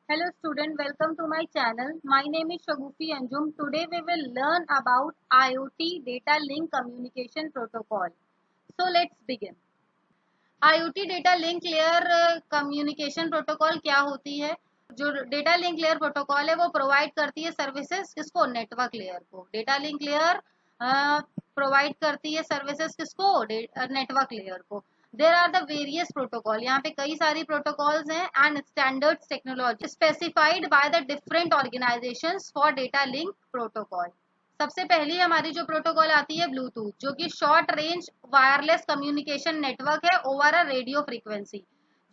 Hello student, welcome to my channel. My name is Shagufi Anjum. Today we will learn about IoT Data Link Communication Protocol. So let's begin. IoT Data Link Layer Communication Protocol क्या होती है? जो data link layer protocol है वो provide करती है services किसको? Network layer को. डेटा लिंक लेयर प्रोवाइड करती है सर्विसेज किसको? नेटवर्क लेयर को. There are the various protocol, यहाँ पे कई सारी प्रोटोकॉल्स हैं and standards technology specified by the different organizations for data link protocol. सबसे पहली हमारी जो प्रोटोकॉल आती है ब्लूटूथ, जो कि short range wireless communication network है ओवर अ रेडियो फ्रीक्वेंसी.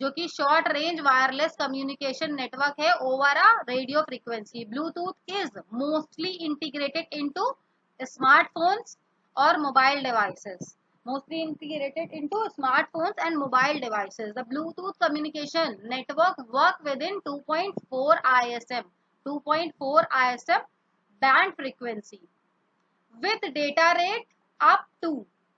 जो कि short range wireless communication network है over a radio frequency. Bluetooth is mostly integrated into smartphones और mobile devices. Mostly integrated into smartphones and mobile devices. The Bluetooth communication network work within 2.4 ISM, 2.4 ISM band frequency with data rate up to,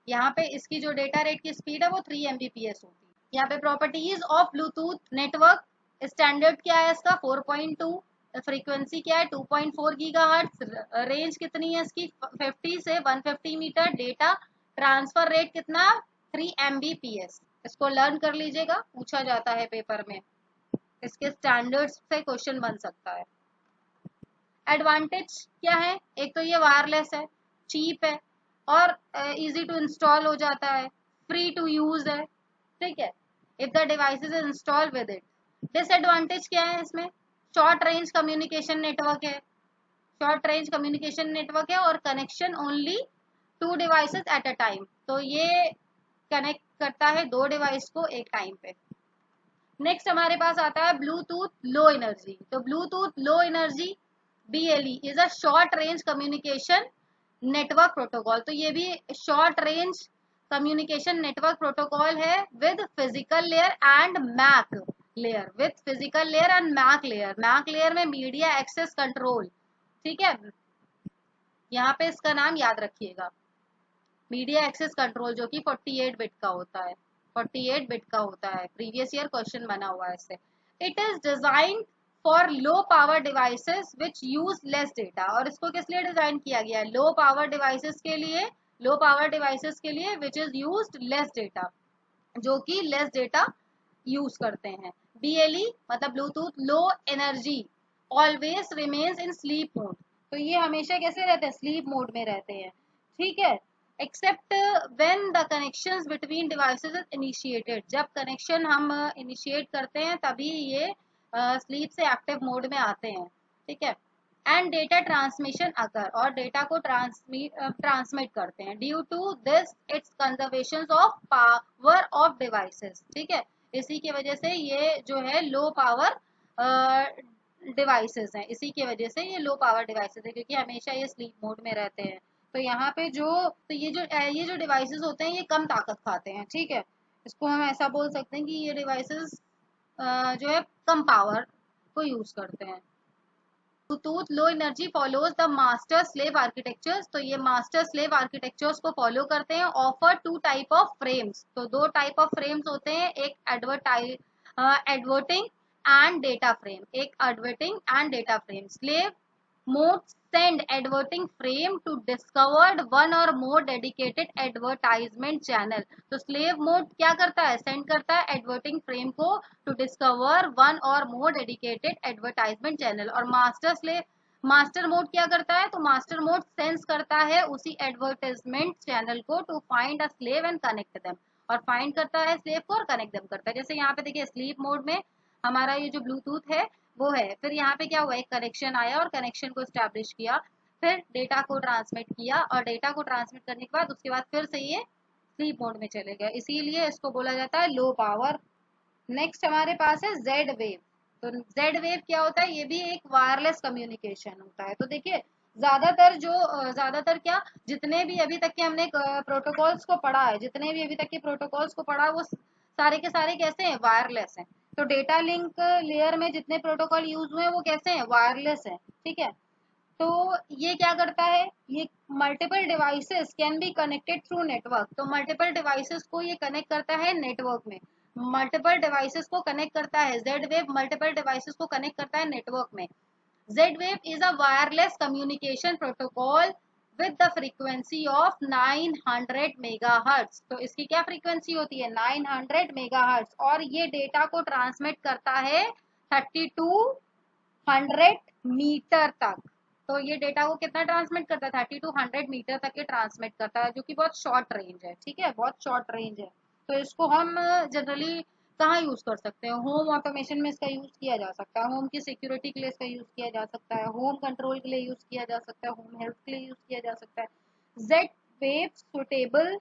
यहाँ पे इसकी जो data rate की speed है वो 3 Mbps होती है. यहाँ पे properties of Bluetooth network, standard क्या है इसका? 4.2. फ्रीक्वेंसी क्या है? 2.4 गीगाहर्ट्ज. रेंज कितनी है इसकी? 50 से 150 मीटर. डेटा ट्रांसफर रेट कितना? 3 Mbps. इसको लर्न कर लीजिएगा, पूछा जाता है पेपर में, इसके स्टैंडर्ड्स से क्वेश्चन बन सकता है. एडवांटेज क्या है? एक तो ये वायरलेस है, चीप है और इजी टू इंस्टॉल हो जाता है, फ्री टू यूज है. ठीक है, if the device is install with it. Disadvantage क्या है इसमें? शॉर्ट रेंज कम्युनिकेशन नेटवर्क है, शॉर्ट रेंज कम्युनिकेशन नेटवर्क है और connection only 2 devices at a time. तो ये कनेक्ट करता है 2 डिवाइस को एक टाइम पे. नेक्स्ट हमारे पास आता है ब्लूटूथ लो एनर्जी. तो Bluetooth low energy BLE is a short range communication network protocol. तो ये भी short range communication network protocol है with physical layer and MAC layer. With physical layer and MAC layer. MAC layer में media access control. ठीक है, यहाँ पे इसका नाम याद रखिएगा, मीडिया एक्सेस कंट्रोल, जो कि 48 बिट का होता है. 48 बिट का होता है. प्रीवियस ईयर क्वेश्चन बना हुआ है इससे. It is design for low power devices which use less data. और इसको किस लिए डिजाइन किया गया है? लो पावर डिवाइसेस के लिए, लो पावर डिवाइसेस के लिए which is used less data, जो कि लेस डेटा यूज करते हैं. BLE मतलब Bluetooth low energy always remains in sleep mode. तो ये हमेशा कैसे रहते हैं? स्लीप मोड में रहते हैं. ठीक है, except when the connections between devices is initiated. जब कनेक्शन हम इनिशिएट करते हैं तभी ये स्लीप से एक्टिव मोड में आते हैं. ठीक है, एंड डेटा ट्रांसमिशन अकर, और डेटा को ट्रांसमिट करते हैं. Due to this its conservation of power of devices. ठीक है, इसी की वजह से ये जो है लो पावर डिवाइसेस हैं. इसी की वजह से ये लो पावर डिवाइसेस है, क्योंकि हमेशा ये स्लीप मोड में रहते हैं. तो यहाँ पे जो, तो ये जो डिवाइसेस होते हैं ये कम ताकत खाते हैं. ठीक है, इसको हम ऐसा बोल सकते हैं कि ये डिवाइसेस जो है कम पावर को यूज करते हैं. Bluetooth low energy follows the master slave architectures. तो ये मास्टर स्लेव आर्किटेक्चर्स को फॉलो करते हैं. Offer 2 type of frames. तो 2 टाइप ऑफ फ्रेम्स होते हैं, एक एडवर्टिंग एंड डेटा फ्रेम. एक advertising and data frame. Slave mode send adverting frame to discovered one or more dedicated advertisement channel. तो slave mode क्या करता है? send करता है adverting frame को to discover one or more dedicated advertisement channel. और master mode क्या करता है? तो master mode sense करता है उसी advertisement channel को to find a slave and connect them. और find करता है slave को और connect them करता है. जैसे यहाँ पे देखिए sleep mode में हमारा ये जो ब्लूटूथ है वो है. फिर यहाँ पे क्या हुआ? एक कनेक्शन आया और कनेक्शन को स्टैब्लिश किया, फिर डेटा को ट्रांसमिट किया और डेटा को ट्रांसमिट करने के बाद उसके बाद फिर से ये स्लीप मोड में चले गए. इसीलिए इसको बोला जाता है लो पावर. नेक्स्ट हमारे पास है जेड वेव. तो जेड वेव क्या होता है? ये भी एक वायरलेस कम्युनिकेशन होता है. तो देखिए ज्यादातर क्या, जितने भी अभी तक के हमने प्रोटोकॉल्स को पढ़ा है, जितने भी अभी तक के प्रोटोकॉल्स को पढ़ा, वो सारे के सारे कैसे हैं? वायरलेस हैं. तो डेटा लिंक लेयर में जितने प्रोटोकॉल यूज हुए हैं वो कैसे हैं? वायरलेस हैं. ठीक है, तो ये क्या करता है? ये multiple devices can be connected through network. तो मल्टीपल डिवाइसेस को ये कनेक्ट करता है नेटवर्क में. मल्टीपल डिवाइसेस को कनेक्ट करता है, जेड वेव मल्टीपल डिवाइसेस को कनेक्ट करता है नेटवर्क में। Z wave is a wireless communication protocol with the frequency of 900 megahertz. तो इसकी क्या फ्रीक्वेंसी होती है, 900 मेगाहर्ट्ज, और ये डेटा को ट्रांसमिट करता है 3200 मीटर तक। तो ये डेटा को कितना ट्रांसमिट करता है, 3200 मीटर तक के ट्रांसमिट करता है, जो कि बहुत शॉर्ट रेंज है, ठीक है, बहुत शॉर्ट रेंज है। तो इसको हम जनरली कहाँ यूज कर सकते हैं, होम ऑटोमेशन में इसका यूज किया जा सकता है, होम की सिक्योरिटी के लिए इसका यूज किया जा सकता है, होम कंट्रोल के लिए यूज किया जा सकता है, होम हेल्थ के लिए यूज किया जा सकता है। जेड वेव सुटेबल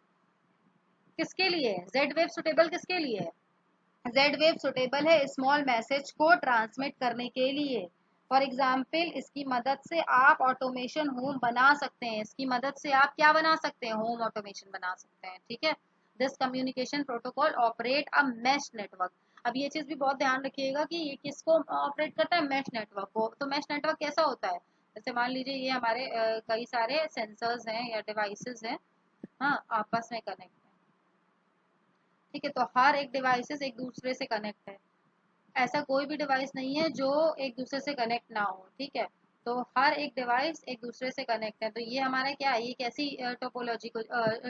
किसके लिए है, जेड वेव सुटेबल किसके लिए है, जेड वेव सुटेबल है स्मॉल मैसेज को ट्रांसमिट करने के लिए। फॉर एग्जाम्पल इसकी मदद से आप ऑटोमेशन होम बना सकते हैं, इसकी मदद से आप क्या बना सकते हैं, होम ऑटोमेशन बना सकते हैं, ठीक है। This communication protocol operate a mesh network. अब ये चीज भी बहुत ध्यान रखिएगा कि ये किसको ऑपरेट करता है, मैश नेटवर्क को। तो मैश नेटवर्क कैसा होता है, जैसे मान लीजिए ये हमारे कई सारे सेंसर्स हैं या डिवाइसेस हैं, हाँ, आपस में कनेक्ट है, ठीक है। तो हर एक डिवाइसेस एक दूसरे से कनेक्ट है, ऐसा कोई भी डिवाइस नहीं है जो एक दूसरे से कनेक्ट ना हो, ठीक है। तो हर एक डिवाइस एक दूसरे से कनेक्ट है। तो ये हमारा क्या है, ये कैसी टोपोलॉजी को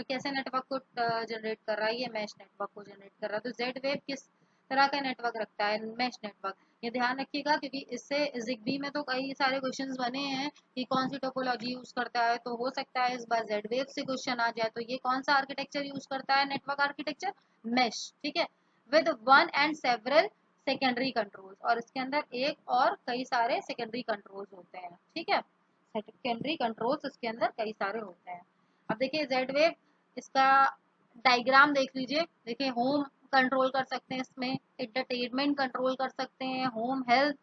कैसे नेटवर्क को जनरेट कर रहा है, ये मैश नेटवर्क को जनरेट कर रहा है। तो जेड वेव किस तरह का नेटवर्क रखता है, मैश नेटवर्क। ये ध्यान रखिएगा क्योंकि इससे जिग्बी में तो कई सारे क्वेश्चंस बने हैं कि कौन सी टोपोलॉजी यूज करता है, तो हो सकता है इस बार जेड वेव से क्वेश्चन आ जाए। तो ये कौन सा आर्किटेक्चर यूज करता है, नेटवर्क आर्किटेक्चर मैश, ठीक है, with one and several secondary controls, और इसके अंदर एक और कई सारे सेकेंडरी कंट्रोल्स होते हैं, ठीक है। सेकेंडरी कंट्रोल्स इसके अंदर कई सारे होते हैं। अब देखिए जेड वेव, इसका डायग्राम देख लीजिए, देखिए होम कंट्रोल कर सकते हैं इसमें, एंटरटेनमेंट कंट्रोल कर सकते हैं, होम हेल्थ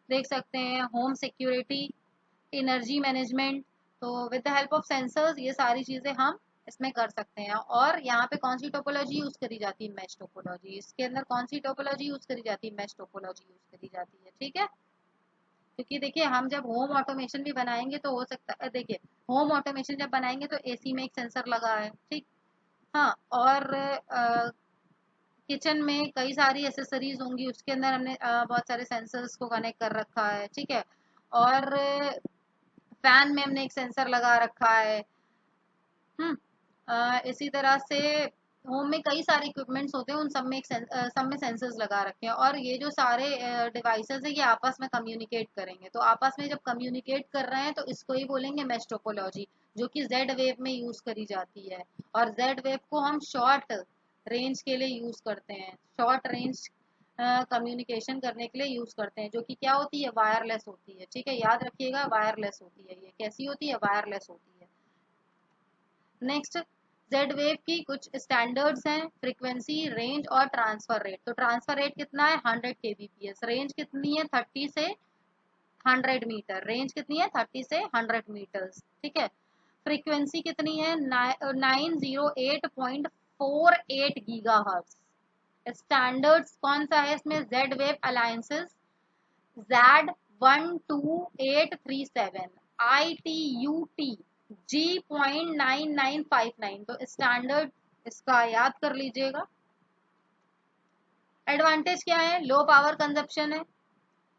देख सकते हैं, होम सिक्योरिटी, एनर्जी मैनेजमेंट। तो with the help of sensors ये सारी चीजें हम इसमें कर सकते हैं। और यहाँ पे कौन सी टोपोलॉजी यूज करी जाती है, मैश टोपोलॉजी। इसके अंदर कौन सी टोपोलॉजी यूज करी जाती है, मैश टोपोलॉजी यूज करी जाती है, ठीक है। क्योंकि देखिए हम जब होम ऑटोमेशन भी बनाएंगे तो हो सकता है, देखिए होम ऑटोमेशन जब बनाएंगे तो एसी में एक सेंसर लगा है, ठीक, हाँ, और किचन में कई सारी एसेसरीज होंगी, उसके अंदर हमने बहुत सारे सेंसर्स को कनेक्ट कर रखा है, ठीक है। और फैन में हमने एक सेंसर लगा रखा है। इसी तरह से होम में कई सारे इक्विपमेंट्स होते हैं, उन सब में सब में सेंसर्स लगा रखे हैं, और ये जो सारे डिवाइसेस है ये आपस में कम्युनिकेट करेंगे। तो आपस में जब कम्युनिकेट कर रहे हैं तो इसको ही बोलेंगे मैश टोपोलॉजी, जो कि जेड वेव में यूज करी जाती है। और जेड वेव को हम शॉर्ट रेंज के लिए यूज करते हैं, शॉर्ट रेंज कम्युनिकेशन करने के लिए यूज करते हैं, जो कि क्या होती है, वायरलेस होती है, ठीक है, याद रखिएगा, वायरलेस होती है। ये कैसी होती है, वायरलेस होती है। नेक्स्ट, जेड वेव की कुछ स्टैंडर्ड्स हैं, फ्रीक्वेंसी, रेंज और ट्रांसफर रेट। तो ट्रांसफर रेट कितना है, 100 kbps, रेंज कितनी है, 30 से 100 मीटर, रेंज कितनी है, 30 से 100 मीटर्स, ठीक है। फ्रीक्वेंसी कितनी है, 908.48 गीगाहर्ट्ज। स्टैंडर्ड्स कौन सा है इसमें, Z wave alliances Z12837, ITUT G.9959। तो स्टैंडर्ड इसका याद कर लीजिएगा। एडवांटेज क्या है, लो पावर कंजप्शन है,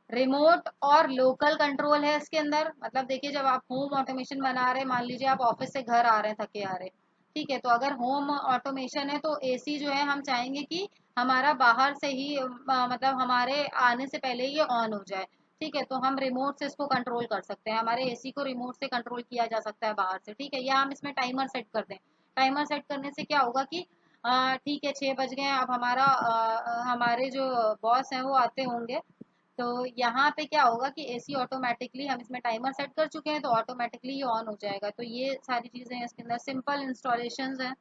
रिमोट और लोकल कंट्रोल है इसके अंदर। मतलब देखिए जब आप होम ऑटोमेशन बना रहे हैं, मान लीजिए आप ऑफिस से घर आ रहे हैं, थके आ रहे हैं, ठीक है, तो अगर होम ऑटोमेशन है तो एसी जो है हम चाहेंगे कि हमारा बाहर से ही मतलब हमारे आने से पहले ये ऑन हो जाए, ठीक है। तो हम रिमोट से इसको कंट्रोल कर सकते हैं, हमारे एसी को रिमोट से कंट्रोल किया जा सकता है बाहर से, ठीक है। या हम इसमें टाइमर सेट कर दें, टाइमर सेट करने से क्या होगा कि ठीक है 6 बज गए हैं, अब हमारा हमारे जो बॉस हैं वो आते होंगे, तो यहाँ पे क्या होगा कि एसी ऑटोमेटिकली, हम इसमें टाइमर सेट कर चुके हैं तो ऑटोमेटिकली ये ऑन हो जाएगा। तो ये सारी चीजें हैं इसके अंदर, सिंपल इंस्टॉलेशंस हैं।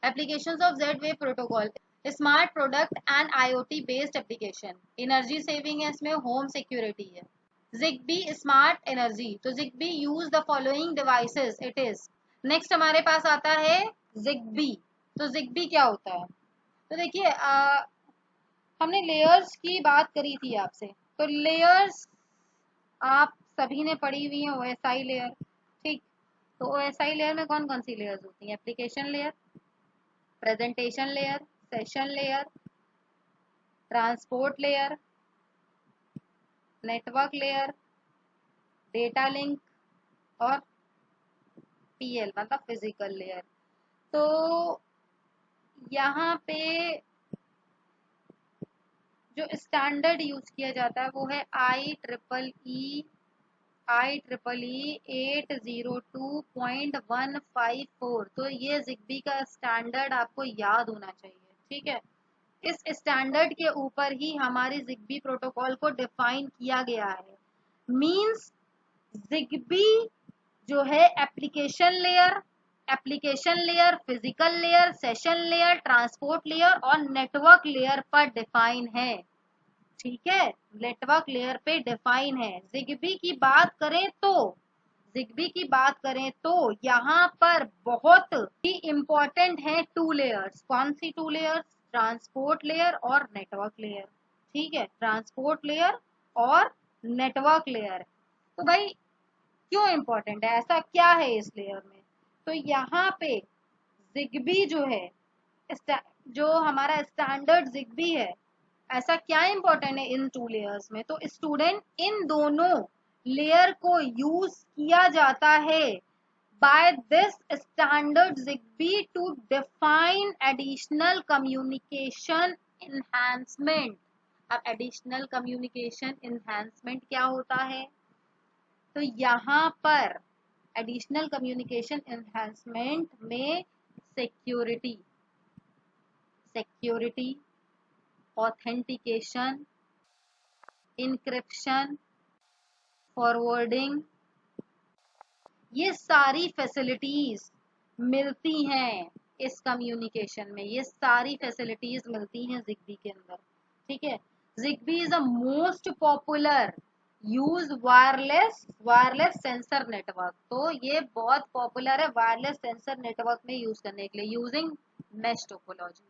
Applications of Z wave protocol, smart product and IoT based application, energy saving है इसमें, होम सिक्योरिटी है। जिग्बी स्मार्ट एनर्जी, तो Zigbee use the following devices it is. Next हमारे पास आता है जिग्बी। तो जिग्बी क्या होता है, तो देखिए हमने लेयर्स की बात करी थी आपसे, तो लेयर्स आप सभी ने पढ़ी हुई है, ओएसआई लेयर, ठीक। तो ओएसआई लेयर में कौन कौन सी लेयर्स होती हैं, application layer, presentation layer, session layer, transport layer, network layer, data link और पीएल मतलब फिजिकल लेयर। तो यहाँ पे जो स्टैंडर्ड यूज किया जाता है वो है IEEE 802.154। तो ये ZigBee का स्टैंडर्ड आपको याद होना चाहिए, ठीक है। इस स्टैंडर्ड के ऊपर ही हमारे ZigBee प्रोटोकॉल को डिफाइन किया गया है। मींस ZigBee जो है application layer, physical layer, session layer, transport layer और नेटवर्क लेयर पर डिफाइन है, ठीक है। नेटवर्क लेयर पे डिफाइन है। ZigBee की बात करें तो यहाँ पर बहुत ही इंपॉर्टेंट है टू लेयर्स। कौन सी टू लेयर्स? ट्रांसपोर्ट लेयर और नेटवर्क लेयर, ठीक है। ट्रांसपोर्ट लेयर और नेटवर्क लेयर। तो भाई क्यों इंपॉर्टेंट है, ऐसा क्या है इस लेयर में? तो यहाँ पे ZigBee जो है, जो हमारा स्टैंडर्ड ZigBee है, ऐसा क्या इंपॉर्टेंट है इन टू लेयर्स में? तो स्टूडेंट इन दोनों लेयर को यूज किया जाता है by this standard ZigBee to define additional communication enhancement. अब एडिशनल कम्युनिकेशन इनहैंसमेंट क्या होता है? तो यहाँ पर एडिशनल कम्युनिकेशन एनहांसमेंट में सिक्योरिटी, ऑथेंटिकेशन, इंक्रिप्शन, फॉरवर्डिंग, ये सारी फैसिलिटीज मिलती हैं इस कम्युनिकेशन में। ये सारी फैसिलिटीज मिलती हैं ZigBee के अंदर, ठीक है। ZigBee is the most popular use wireless sensor network. तो ये बहुत पॉपुलर है वायरलेस सेंसर नेटवर्क में यूज करने के लिए, यूजिंग मैश टोपोलॉजी,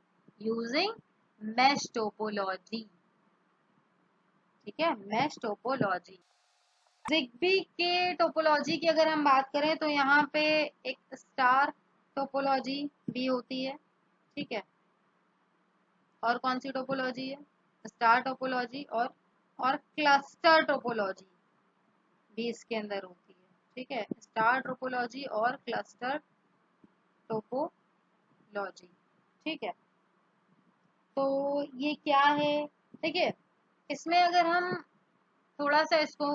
ठीक है, मैश टोपोलॉजी। ZigBee के टोपोलॉजी की अगर हम बात करें तो यहाँ पे एक स्टार टोपोलॉजी भी होती है, ठीक है। और कौन सी टोपोलॉजी है? स्टार टोपोलॉजी और क्लस्टर टोपोलॉजी भी इसके अंदर होती है, ठीक है। स्टार टोपोलॉजी और क्लस्टर टोपोलॉजी, ठीक है। तो ये क्या है? देखिए, इसमें अगर हम थोड़ा सा इसको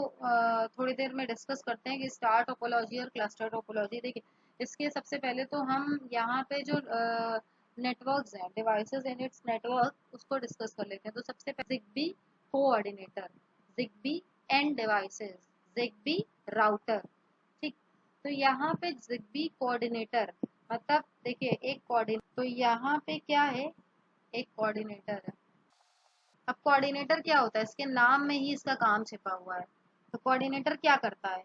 थोड़ी देर में डिस्कस करते हैं कि स्टार टोपोलॉजी और क्लस्टर टोपोलॉजी। देखिए, इसके सबसे पहले तो हम यहाँ पे जो नेटवर्क्स हैं, डिवाइसेस एंड इट्स नेटवर्क, उसको डिस्कस कर लेते हैं। तो सबसे पहले ZigBee coordinator, ZigBee end devices, ZigBee router, ठीक। तो यहाँ पे ZigBee कोऑर्डिनेटर मतलब देखिए एक कोऑर्डिनेटर, तो यहाँ पे क्या है, एक कोऑर्डिनेटर है। अब कोऑर्डिनेटर क्या होता है? इसके नाम में ही इसका काम छिपा हुआ है। तो कोऑर्डिनेटर क्या करता है?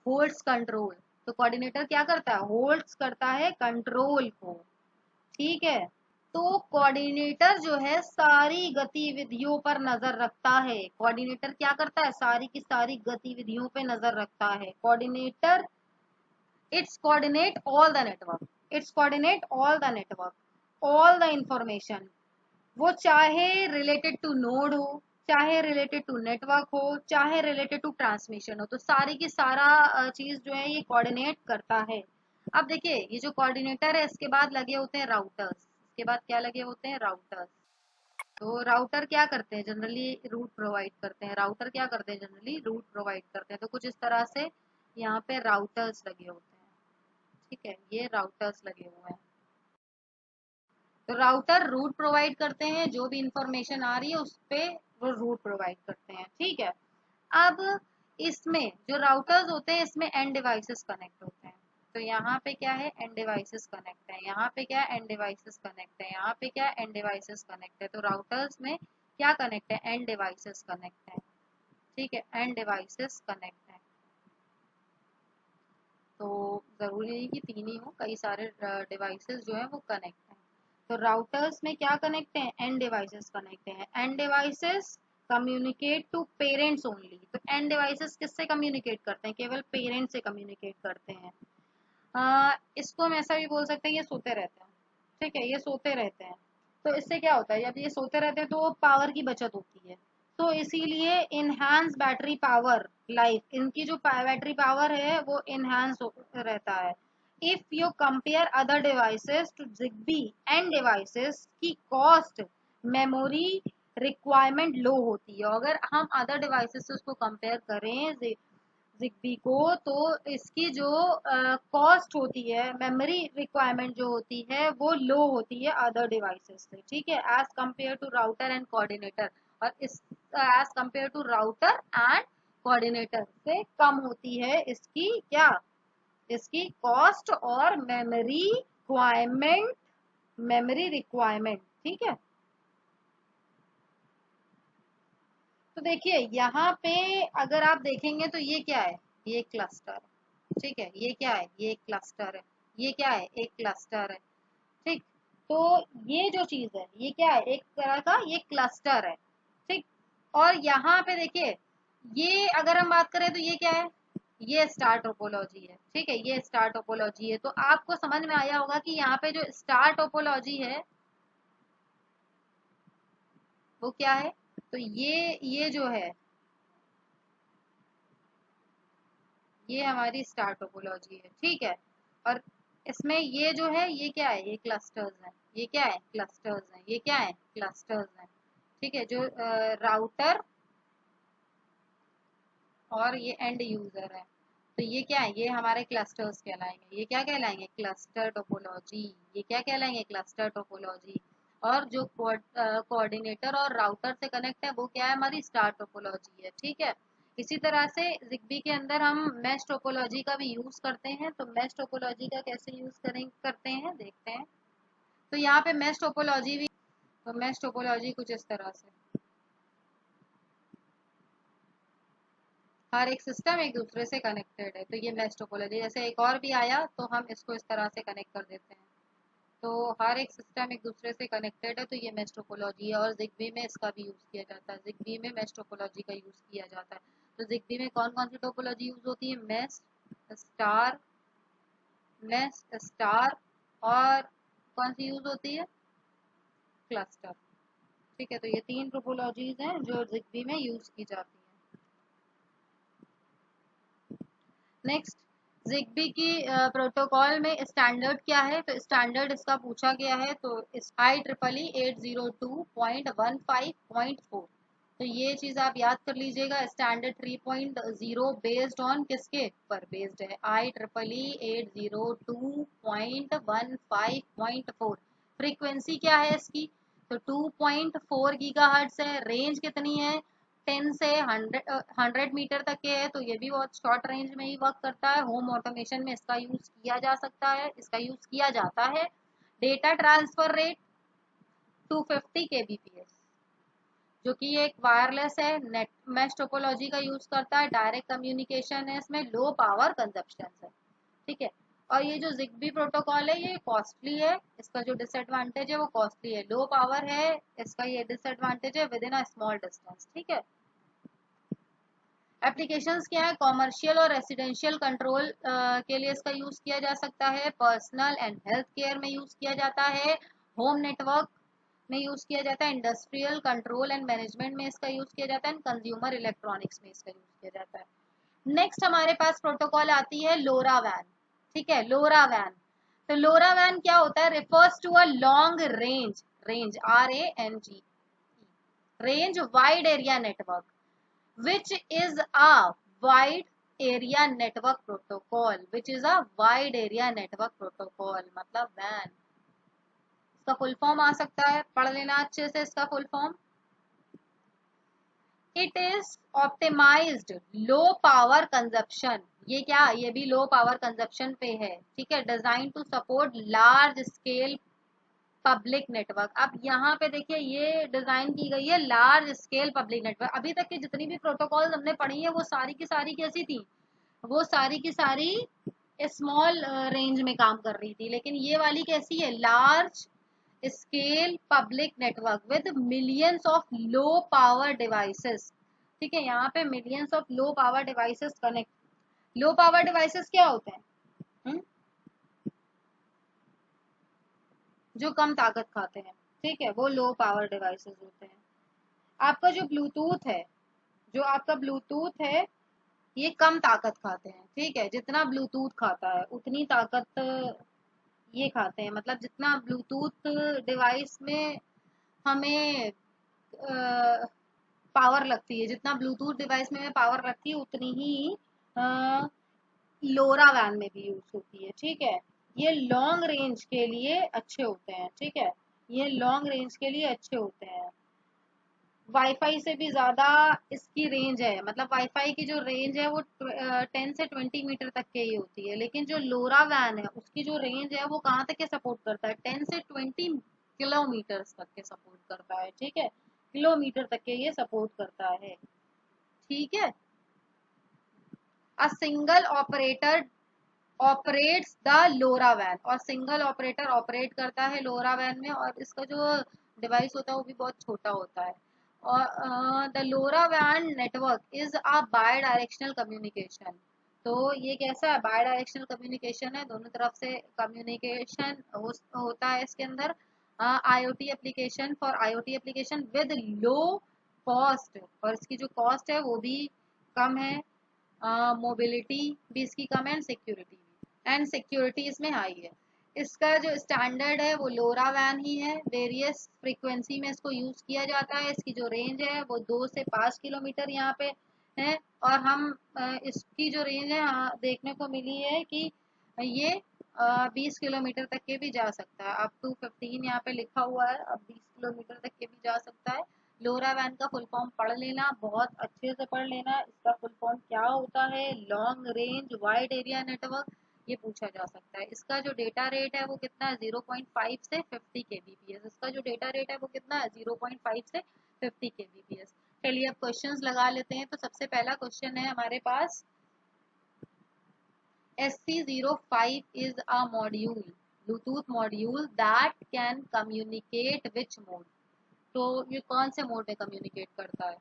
Holds control. तो कोऑर्डिनेटर क्या करता है? होल्ड्स करता है कंट्रोल को, ठीक है। तो कोऑर्डिनेटर जो है सारी गतिविधियों पर नजर रखता है। कोऑर्डिनेटर क्या करता है? सारी की सारी गतिविधियों पे नजर रखता है। Coordinator it's coordinate all the network, all the information. वो चाहे रिलेटेड टू नोड हो, चाहे रिलेटेड टू नेटवर्क हो, चाहे रिलेटेड टू ट्रांसमिशन हो, तो सारी की सारा चीज जो है ये कोऑर्डिनेट करता है। अब देखिए, ये जो कोऑर्डिनेटर है इसके बाद लगे होते हैं राउटर्स। इसके बाद क्या लगे होते हैं? राउटर्स। तो राउटर क्या करते हैं? जनरली रूट प्रोवाइड करते हैं। रूट प्रोवाइड करते हैं। तो कुछ इस तरह से यहाँ पे राउटर्स लगे होते हैं, ठीक है। ये राउटर्स लगे हुए हैं। तो राउटर रूट प्रोवाइड करते हैं, जो भी इंफॉर्मेशन आ रही है उस पे वो रूट प्रोवाइड करते हैं, ठीक है। अब इसमें जो राउटर्स होते हैं इसमें एंड डिवाइसेस कनेक्ट होते हैं। तो यहाँ पे क्या है? एंड डिवाइसेस कनेक्ट है। यहाँ पे क्या है? एंड डिवाइसेस कनेक्ट है। यहाँ पे क्या है? एंड डिवाइसेस कनेक्ट है। तो राउटर्स में क्या कनेक्ट है? एंड डिवाइसेस कनेक्ट है, ठीक है। एंड डिवाइसेस कनेक्ट है। तो जरूरी नहीं कि तीन ही हो, कई सारे डिवाइसेस जो है वो कनेक्ट है। तो राउटर्स में क्या कनेक्ट है? एंड डिवाइसेस कनेक्ट है। End devices communicate to parents only. तो एंड डिवाइसेस किससे कम्युनिकेट करते हैं? केवल पेरेंट्स से कम्युनिकेट करते हैं। इसको हम ऐसा भी बोल सकते हैं, ये सोते रहते हैं, ठीक है, ये सोते रहते हैं। तो इससे क्या होता है, जब ये सोते रहते हैं तो पावर की बचत होती है। तो इसीलिए इनहैंस बैटरी पावर लाइफ, इनकी जो बैटरी पावर है वो इनहैंस रहता है। If you compare other devices to ZigBee end devices की कॉस्ट, मेमोरी रिक्वायरमेंट लो होती है। अगर हम अदर डिवाइसेस से उसको कंपेयर करें जिग्बी को, तो इसकी जो कॉस्ट होती है, मेमोरी रिक्वायरमेंट जो होती है वो लो होती है अदर डिवाइसेस से, ठीक है, as compare to router and coordinator. और इस as compare to router and coordinator से कम होती है इसकी क्या, इसकी कॉस्ट और मेमोरी रिक्वायरमेंट, ठीक है। तो देखिए यहाँ पे अगर आप देखेंगे तो ये क्या है, ये क्लस्टर, ठीक है, ये क्या है, ये क्लस्टर है, ये क्या है, एक क्लस्टर है, ठीक। तो ये जो चीज है ये क्या है, एक तरह का ये क्लस्टर है, ठीक। और यहाँ पे देखिए ये अगर हम बात करें तो ये क्या है, ये स्टार टोपोलॉजी है, ठीक है, ये स्टार टोपोलॉजी है। तो आपको समझ में आया होगा कि यहाँ पे जो स्टार टोपोलॉजी है वो क्या है। तो ये जो है ये हमारी स्टार टोपोलॉजी है, ठीक है। और इसमें ये जो है ये क्या है, ये क्लस्टर्स हैं, ये क्या है, क्लस्टर्स हैं, ये क्या है, क्लस्टर्स हैं, ठीक है। जो राउटर और ये एंड यूजर है, तो ये क्या है, ये हमारे क्लस्टर्स कहलाएंगे। ये क्या कहलाएंगे, क्लस्टर टोपोलॉजी। ये क्या कहलाएंगे, क्लस्टर टोपोलॉजी। और जो कोऑर्डिनेटर और राउटर से कनेक्ट है वो क्या है, हमारी स्टार टोपोलॉजी है, ठीक है। इसी तरह से जिग्बी के अंदर हम मैश टोपोलॉजी का भी यूज करते हैं। तो मैश टोपोलॉजी का कैसे यूज करते हैं देखते हैं। तो यहाँ पे मैश टोपोलॉजी भी, तो मैश टोपोलॉजी कुछ इस तरह से, हर एक सिस्टम एक दूसरे से कनेक्टेड है, तो ये मैश टोपोलॉजी। जैसे एक और भी आया तो हम इसको इस तरह से कनेक्ट कर देते हैं। तो हर एक सिस्टम एक दूसरे से कनेक्टेड है, तो ये मैश टोपोलॉजी है। और जिग्बी में इसका भी यूज किया जाता है, जिग्बी में मैश टोपोलॉजी का यूज किया जाता है। तो जिग्बी में कौन कौन सी टोपोलॉजी यूज होती है, स्टार मैश स्टार, और कौन सी यूज होती है, क्लस्टर, ठीक है। तो ये तीन टोपोलॉजीज हैं जो जिग्बी में यूज की जाती है। नेक्स्ट, जिग्बी की प्रोटोकॉल में स्टैंडर्ड क्या है, तो स्टैंडर्ड इसका पूछा गया है। तो IEEE 802.15.4, तो ये चीज आप याद कर लीजिएगा। स्टैंडर्ड 3.0 बेस्ड ऑन किसके पर बेस्ड है, IEEE 802.15.4। फ्रीक्वेंसी क्या है इसकी, तो 2.4 गीगाहर्ट्ज है। रेंज कितनी है, 10 से 100 मीटर तक के है, तो ये भी बहुत शॉर्ट रेंज में ही वर्क करता है। होम ऑटोमेशन में इसका यूज किया जा सकता है, इसका यूज किया जाता है। डेटा ट्रांसफर रेट 250 kbps, जो कि एक वायरलेस है, नेट मैश टोपोलॉजी का यूज करता है, डायरेक्ट कम्युनिकेशन है, इसमें लो पावर कंजप्शन है, ठीक है। और ये जो जिग्बी प्रोटोकॉल है ये कॉस्टली है, इसका जो डिसएडवांटेज है वो कॉस्टली है, लो पावर है, इसका ये डिसएडवांटेज है, with in a small distance, ठीक है। एप्लीकेशंस क्या है, कॉमर्शियल और रेसिडेंशियल कंट्रोल के लिए इसका यूज किया जा सकता है, पर्सनल एंड हेल्थ केयर में यूज किया जाता है, होम नेटवर्क में यूज किया जाता है, इंडस्ट्रियल कंट्रोल एंड मैनेजमेंट में इसका यूज किया जाता है, कंज्यूमर इलेक्ट्रॉनिक्स में इसका यूज किया जाता है। नेक्स्ट हमारे पास प्रोटोकॉल आती है लोरा वैन, ठीक है, लोरा वैन। तो लोरा वैन क्या होता है, refers to a long range, range RANG, range wide area network, which is a wide area network protocol, which is a wide area network protocol, मतलब WAN। इसका फुल फॉर्म आ सकता है, पढ़ लेना अच्छे से इसका full form. It is optimized low power consumption, ये क्या, ये भी लो पावर कंजप्शन पे है, ठीक है। Design to support large scale public network. अब यहाँ पे देखिए ये डिजाइन की गई है लार्ज स्केल पब्लिक नेटवर्क। अभी तक की जितनी भी प्रोटोकॉल हमने पढ़ी है वो सारी की सारी कैसी थी, वो सारी की सारी स्मॉल रेंज में काम कर रही थी, लेकिन ये वाली कैसी है, large scale public network with millions of low power devices, ठीक है। यहाँ पे millions of low power devices connect. Low power devices क्या होते हैं, हुँ? जो कम ताकत खाते हैं, ठीक है, वो लो पावर डिवाइसेस होते हैं। आपका जो ब्लूटूथ है, जो आपका ब्लूटूथ है, ये कम ताकत खाते हैं। ठीक है, जितना ब्लूटूथ खाता है उतनी ताकत ये खाते हैं। मतलब जितना ब्लूटूथ डिवाइस में हमें पावर लगती है, जितना ब्लूटूथ डिवाइस में पावर लगती है उतनी ही लोरा वैन में भी यूज होती है। ठीक है, ये लॉन्ग रेंज के लिए अच्छे होते हैं। ठीक है, ये लॉन्ग रेंज के लिए अच्छे होते हैं। वाईफाई से भी ज़्यादा इसकी रेंज है। मतलब वाईफाई की जो रेंज है वो 10 से 20 मीटर तक की ही होती है, लेकिन जो लोरा वैन है उसकी जो रेंज है वो कहाँ तक के सपोर्ट करता है, 10 से 20 किलोमीटर तक के सपोर्ट करता है। ठीक है, किलोमीटर तक के ये सपोर्ट करता है। ठीक है, a single operator operates the LoRa वैन, और सिंगल ऑपरेटर ऑपरेट करता है लोरा वैन में, और इसका जो डिवाइस होता है वो भी बहुत छोटा होता है। और द लोरा वैन network is a bidirectional communication. तो ये कैसा है, बाय डायरेक्शनल कम्युनिकेशन है, दोनों तरफ से कम्युनिकेशन होता है इसके अंदर। IoT application, for IoT application with low cost, और इसकी जो कॉस्ट है वो भी कम है। मोबिलिटी भी इसकी कम है, एंड सिक्योरिटी इसमें हाई है। इसका जो स्टैंडर्ड है वो लोरा वैन ही है। वेरियस फ्रीक्वेंसी में इसको यूज किया जाता है। इसकी जो रेंज है वो 2 से 5 किलोमीटर यहाँ पे है। और हम इसकी जो रेंज है देखने को मिली है कि ये 20 किलोमीटर तक के भी जा सकता है। अप टू 15 यहाँ पे लिखा हुआ है, अब 20 किलोमीटर तक के भी जा सकता है। लोरा वैन का फुल फॉर्म पढ़ लेना, बहुत अच्छे से पढ़ लेना। इसका फुल फॉर्म क्या होता है, long range wide area network, ये पूछा जा सकता है। इसका जो डेटा रेट है वो कितना है, 0.5 से 50 kbps। इसका जो डेटा रेट है वो कितना है, 0.5 से 50 kbps। चलिए अब क्वेश्चंस लगा लेते हैं। तो सबसे पहला क्वेश्चन है हमारे पास, SC05 is a module, Bluetooth module that can communicate which mode? तो ये कौन से मोड में कम्युनिकेट करता है?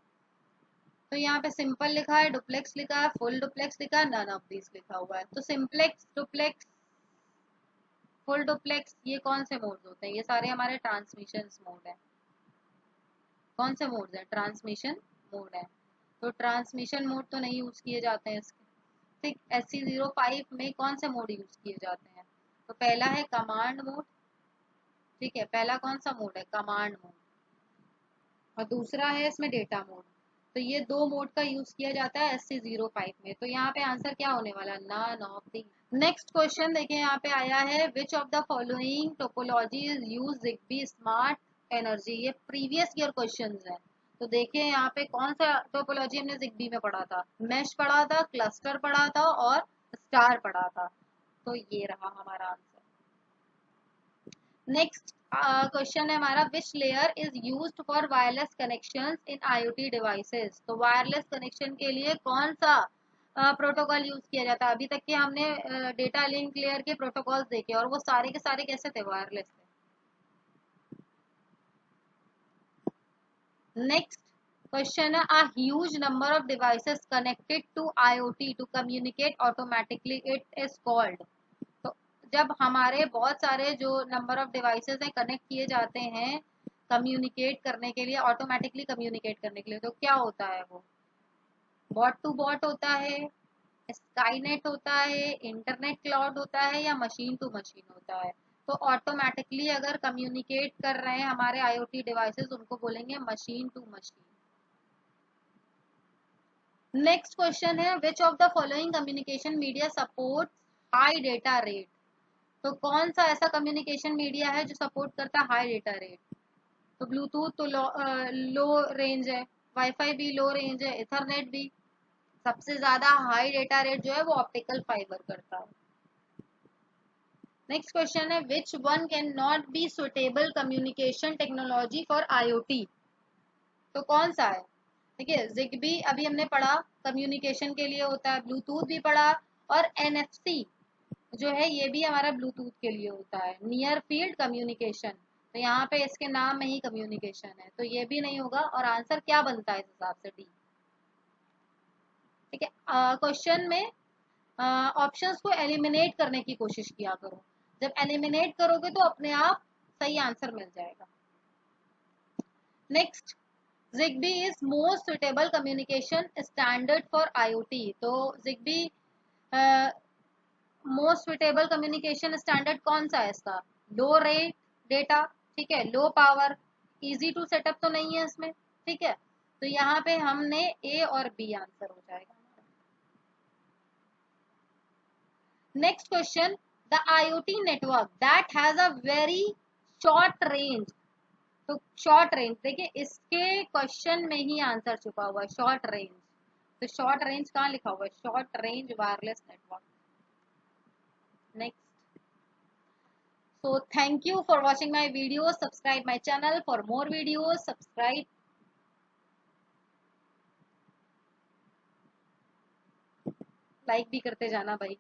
तो यहाँ पे सिंपल लिखा है, डुप्लेक्स लिखा है, फुल डुप्लेक्स लिखा है, नन ऑफ दिस लिखा हुआ है। तो सिंप्लेक्स, डुप्लेक्स, फुल डुप्लेक्स, ये कौन से मोड होते हैं? ये सारे हमारे ट्रांसमिशन मोड है। कौन से मोड है? ट्रांसमिशन मोड है। तो ट्रांसमिशन मोड तो नहीं यूज किए जाते हैं इसके। ठीक, SC05 में कौन से मोड यूज किए जाते हैं? तो पहला है कमांड मोड। ठीक है, पहला कौन सा मोड है? Command mode. और दूसरा है इसमें डेटा मोड। तो ये दो मोड का यूज किया जाता है SC05 में। तो यहाँ पे आंसर क्या होने वाला? None of the. Next question देखिए, यहाँ पे आया है, which of the following topology is use ZigBee smart energy. ये प्रीवियस ईयर क्वेश्चन है। तो देखिए यहाँ पे कौन सा टोपोलॉजी हमने जिग्बी में पढ़ा था? मैश पढ़ा था, क्लस्टर पढ़ा था, और स्टार पढ़ा था। तो ये रहा हमारा आंसर। नेक्स्ट क्वेश्चन है हमारा, which layer is used for wireless connections in IoT devices. तो वायरलेस कनेक्शन के लिए कौन सा प्रोटोकॉल यूज किया जाता है? अभी तक के हमने डेटा लिंक लेयर के प्रोटोकॉल्स देखे, और वो सारे के सारे कैसे थे? वायरलेस थे। नेक्स्ट क्वेश्चन है, a huge number of devices connected to IoT to communicate automatically, it is called। तो जब हमारे बहुत सारे जो नंबर ऑफ डिवाइसेस हैं कनेक्ट किए जाते हैं कम्युनिकेट करने के लिए, ऑटोमेटिकली कम्युनिकेट करने के लिए, तो क्या होता है वो? बॉट टू बॉट होता है, स्काईनेट होता है, इंटरनेट क्लाउड होता है, या मशीन टू मशीन होता है? तो ऑटोमेटिकली अगर कम्युनिकेट कर रहे हैं हमारे आईओटी डिवाइसेस, उनको बोलेंगे machine to machine. Next question है, which of the following communication media support high data rate. तो कौन सा ऐसा कम्युनिकेशन मीडिया है जो सपोर्ट करता है हाई डेटा रेट? तो ब्लूटूथ तो लो रेंज है, वाईफाई भी लो रेंज है, इथरनेट भी। सबसे ज्यादा हाई डेटा रेट जो है वो ऑप्टिकल फाइबर करता है। नेक्स्ट क्वेश्चन है, which one can not be suitable communication technology for IoT. तो कौन सा है? देखिए, जिग्बी अभी हमने पढ़ा, कम्युनिकेशन के लिए होता है। ब्लूटूथ भी पढ़ा, और एनएफसी जो है ये भी हमारा ब्लूटूथ के लिए होता है, नियर फील्ड कम्युनिकेशन। तो यहाँ पे इसके नाम में ही कम्युनिकेशन है, तो ये भी नहीं होगा। और आंसर क्या बनता है इस हिसाब से? डी। ठीक है, क्वेश्चन में ऑप्शंस को एलिमिनेट करने की कोशिश किया करो। जब एलिमिनेट करोगे तो अपने आप सही आंसर मिल जाएगा। Next, ZigBee is most suitable communication standard for IoT. तो ZigBee most suitable communication standard कौन सा है इसका? लो रेट डेटा, ठीक है, low power, easy to setup तो नहीं है इसमें, ठीक है। तो यहाँ पे हमने ए और बी आंसर हो जाएगा। Next question, the IoT network that has a very short range. तो शॉर्ट रेंज, देखिए इसके क्वेश्चन में ही आंसर छुपा हुआ है, शॉर्ट रेंज। तो शॉर्ट रेंज कहाँ लिखा हुआ है? Short range wireless network. Next, so thank you for watching my video. Subscribe my channel for more videos. Subscribe, like भी करते जाना भाई।